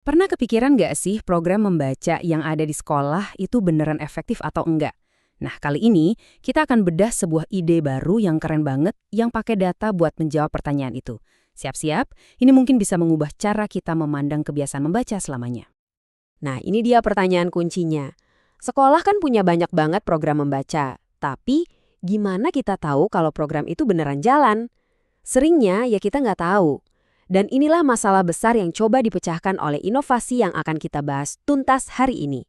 Pernah kepikiran nggak sih program membaca yang ada di sekolah itu beneran efektif atau enggak? Nah, kali ini kita akan bedah sebuah ide baru yang keren banget yang pakai data buat menjawab pertanyaan itu. Siap-siap, ini mungkin bisa mengubah cara kita memandang kebiasaan membaca selamanya. Nah, ini dia pertanyaan kuncinya. Sekolah kan punya banyak banget program membaca, tapi gimana kita tahu kalau program itu beneran jalan? Seringnya ya kita nggak tahu. Dan inilah masalah besar yang coba dipecahkan oleh inovasi yang akan kita bahas tuntas hari ini.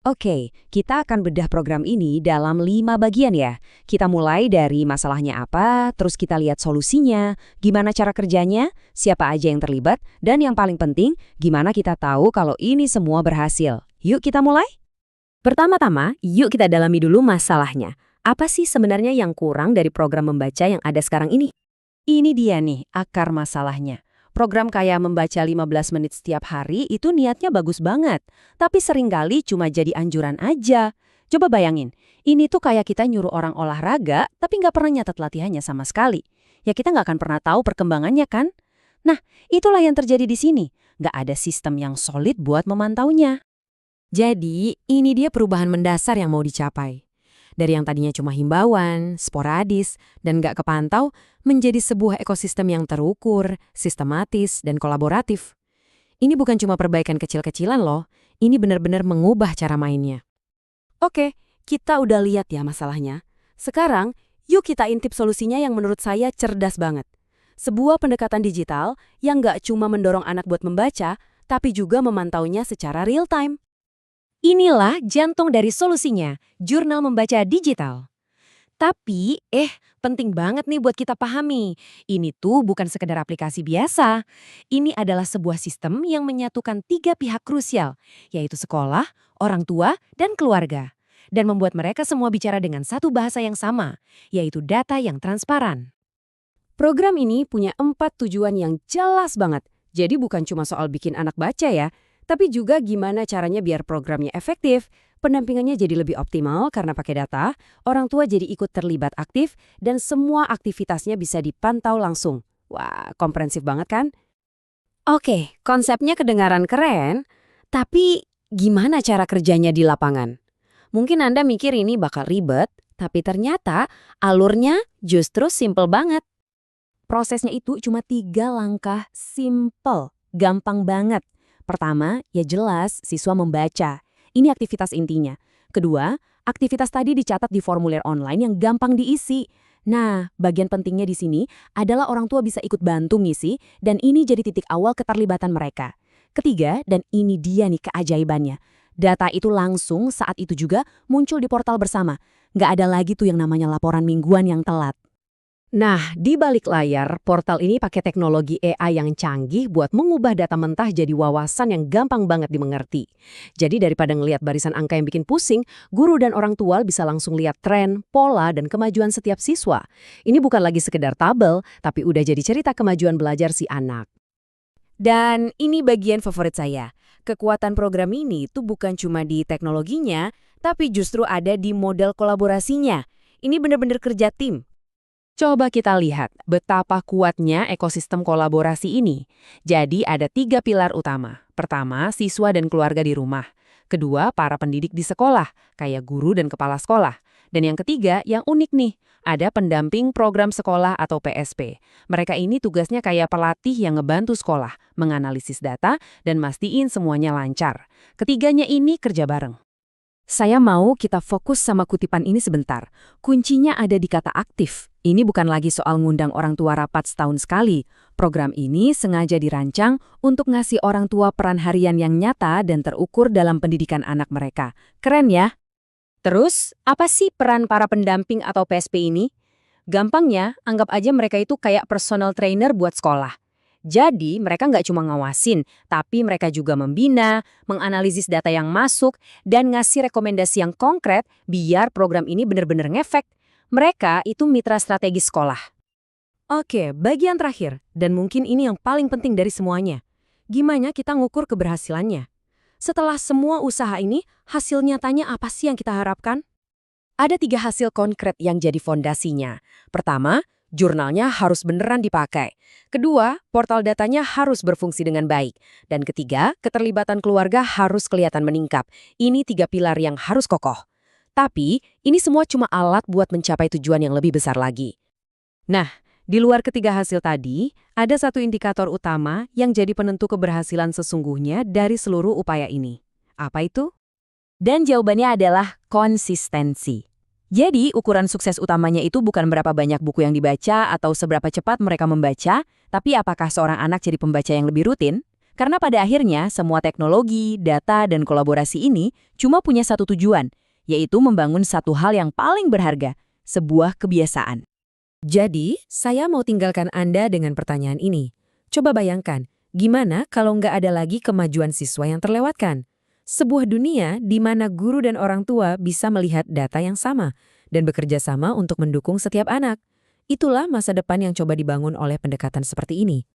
Oke, kita akan bedah program ini dalam 5 bagian ya. Kita mulai dari masalahnya apa, terus kita lihat solusinya, gimana cara kerjanya, siapa aja yang terlibat, dan yang paling penting, gimana kita tahu kalau ini semua berhasil. Yuk kita mulai? Pertama-tama, yuk kita dalami dulu masalahnya. Apa sih sebenarnya yang kurang dari program membaca yang ada sekarang ini? Ini dia nih akar masalahnya. Program kayak membaca 15 menit setiap hari itu niatnya bagus banget, tapi seringkali cuma jadi anjuran aja. Coba bayangin, ini tuh kayak kita nyuruh orang olahraga, tapi nggak pernah nyatet latihannya sama sekali. Ya kita nggak akan pernah tahu perkembangannya kan? Nah, itulah yang terjadi di sini. Nggak ada sistem yang solid buat memantaunya. Jadi, ini dia perubahan mendasar yang mau dicapai. Dari yang tadinya cuma himbauan, sporadis, dan gak kepantau, menjadi sebuah ekosistem yang terukur, sistematis, dan kolaboratif. Ini bukan cuma perbaikan kecil-kecilan loh, ini benar-benar mengubah cara mainnya. Oke, kita udah lihat ya masalahnya. Sekarang, yuk kita intip solusinya yang menurut saya cerdas banget. Sebuah pendekatan digital yang gak cuma mendorong anak buat membaca, tapi juga memantaunya secara real time. Inilah jantung dari solusinya, jurnal membaca digital. Tapi, penting banget nih buat kita pahami. Ini tuh bukan sekedar aplikasi biasa. Ini adalah sebuah sistem yang menyatukan 3 pihak krusial, yaitu sekolah, orang tua, dan keluarga. Dan membuat mereka semua bicara dengan satu bahasa yang sama, yaitu data yang transparan. Program ini punya 4 tujuan yang jelas banget. Jadi bukan cuma soal bikin anak baca ya, tapi juga gimana caranya biar programnya efektif, pendampingannya jadi lebih optimal karena pakai data, orang tua jadi ikut terlibat aktif, dan semua aktivitasnya bisa dipantau langsung. Wah, komprehensif banget kan? Oke, konsepnya kedengaran keren, tapi gimana cara kerjanya di lapangan? Mungkin Anda mikir ini bakal ribet, tapi ternyata alurnya justru simple banget. Prosesnya itu cuma 3 langkah simple, gampang banget. Pertama, ya jelas siswa membaca. Ini aktivitas intinya. Kedua, aktivitas tadi dicatat di formulir online yang gampang diisi. Nah, bagian pentingnya di sini adalah orang tua bisa ikut bantu ngisi dan ini jadi titik awal keterlibatan mereka. Ketiga, dan ini dia nih keajaibannya. Data itu langsung saat itu juga muncul di portal bersama. Nggak ada lagi tuh yang namanya laporan mingguan yang telat. Nah, di balik layar, portal ini pakai teknologi AI yang canggih buat mengubah data mentah jadi wawasan yang gampang banget dimengerti. Jadi daripada ngelihat barisan angka yang bikin pusing, guru dan orang tua bisa langsung lihat tren, pola, dan kemajuan setiap siswa. Ini bukan lagi sekedar tabel, tapi udah jadi cerita kemajuan belajar si anak. Dan ini bagian favorit saya. Kekuatan program ini tuh bukan cuma di teknologinya, tapi justru ada di model kolaborasinya. Ini benar-benar kerja tim. Coba kita lihat betapa kuatnya ekosistem kolaborasi ini. Jadi ada 3 pilar utama. Pertama, siswa dan keluarga di rumah. Kedua, para pendidik di sekolah, kayak guru dan kepala sekolah. Dan yang ketiga, yang unik nih, ada pendamping program sekolah atau PSP. Mereka ini tugasnya kayak pelatih yang ngebantu sekolah, menganalisis data, dan mastiin semuanya lancar. Ketiganya ini kerja bareng. Saya mau kita fokus sama kutipan ini sebentar. Kuncinya ada di kata aktif. Ini bukan lagi soal ngundang orang tua rapat setahun sekali. Program ini sengaja dirancang untuk ngasih orang tua peran harian yang nyata dan terukur dalam pendidikan anak mereka. Keren ya? Terus, apa sih peran para pendamping atau PSP ini? Gampangnya, anggap aja mereka itu kayak personal trainer buat sekolah. Jadi, mereka nggak cuma ngawasin, tapi mereka juga membina, menganalisis data yang masuk, dan ngasih rekomendasi yang konkret biar program ini benar-benar ngefek. Mereka itu mitra strategis sekolah. Oke, bagian terakhir, dan mungkin ini yang paling penting dari semuanya. Gimana kita ngukur keberhasilannya? Setelah semua usaha ini, hasil nyatanya apa sih yang kita harapkan? Ada 3 hasil konkret yang jadi fondasinya. Pertama, Jurnalnya harus beneran dipakai. Kedua, portal datanya harus berfungsi dengan baik. Dan ketiga, keterlibatan keluarga harus kelihatan meningkat. Ini 3 pilar yang harus kokoh. Tapi, ini semua cuma alat buat mencapai tujuan yang lebih besar lagi. Nah, di luar ketiga hasil tadi, ada satu indikator utama yang jadi penentu keberhasilan sesungguhnya dari seluruh upaya ini. Apa itu? Dan jawabannya adalah konsistensi. Jadi, ukuran sukses utamanya itu bukan berapa banyak buku yang dibaca atau seberapa cepat mereka membaca, tapi apakah seorang anak jadi pembaca yang lebih rutin? Karena pada akhirnya, semua teknologi, data, dan kolaborasi ini cuma punya satu tujuan, yaitu membangun satu hal yang paling berharga, sebuah kebiasaan. Jadi, saya mau tinggalkan Anda dengan pertanyaan ini. Coba bayangkan, gimana kalau nggak ada lagi kemajuan siswa yang terlewatkan? Sebuah dunia di mana guru dan orang tua bisa melihat data yang sama dan bekerja sama untuk mendukung setiap anak. Itulah masa depan yang coba dibangun oleh pendekatan seperti ini.